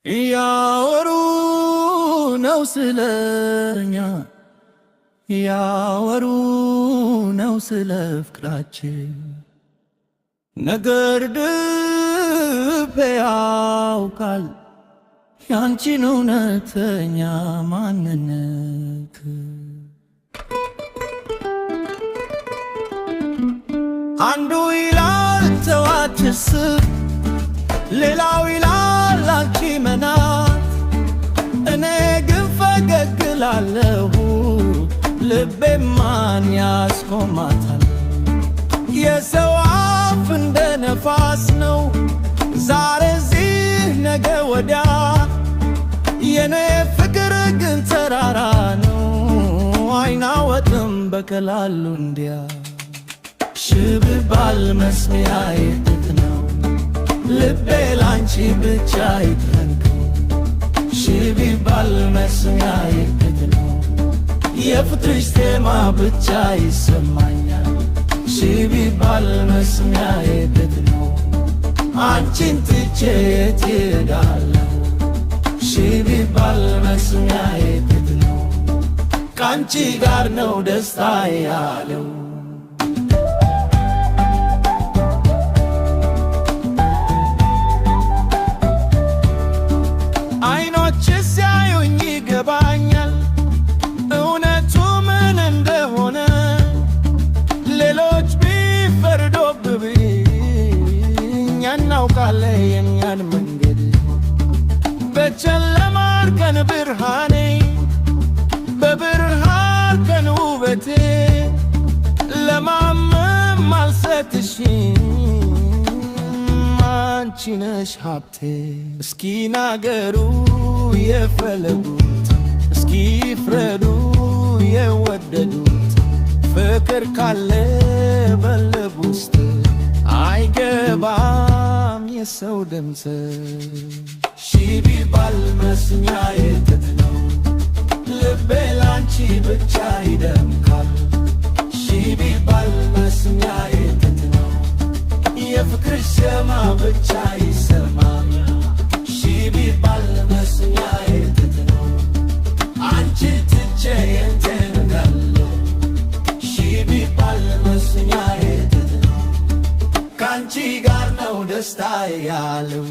ያወሩ ነው ስለኛ ያወሩ ነው ስለ ፍቅራችን ነገር ልቤ ያውቃል ያንቺን እውነተኛ ማንነት አንዱ ይላል ተው አትስብ ሌላው ይላል አንቺ መናት እኔ ግን ፈገግ እላለሁ ልቤ ማን ያስቆማታል የሰው አፍ እንደ ነፋስ ነው ዛሬ እዚህ ነገ ወዲያ የኔ ፍቅር ግን ተራራ ነው አይናወጥም በቀላሉ እንዲያ ሽብባል መስሚያዬ ጥጥ ነው ልቤ ላንቺ ብቻ ይተንከው ሽብባል መስሚያዬ ጥጥ ነው የፍቅርሽ ዜማ ብቻ ይሰማኛል ሽብባል መስሚያዬ ጥጥ ነው አንቺን ትቼ የት እሄዳለሁ ሽብባል መስሚያዬ ጥጥ ነው ካንቺ ጋር ነው ደስታዬ ያለው እናውቃለን የኛን መንገድ በጨለማ ቀን ብርሃኔ በብርሃን ቀን ውበቴ ለማንም አልሰጥሽም አንቺ ነሽ ሀብቴ እስኪ ናገሩ የፈለጉት እስኪ ፍረዱ የወደዱት ፍቅር ካለ በልብ ውስጥ አይገባም የሰው ድምፅ ሽብባል መስሚያዬ ጥጥ ነው ልቤ ላንቺ ብቻ ይደምቃል ሽብባል መስሚያዬ ጥጥ ነው የፍቅርሽ ዜማ ብቻ ይሰማል ሽብባል መስሚያዬ ጥጥ ነው አንቺ ትቼ የት እሄዳለሁ ሽብባል መስሚያዬ ካንቺ ጋር ነው ደስታዬ ያለው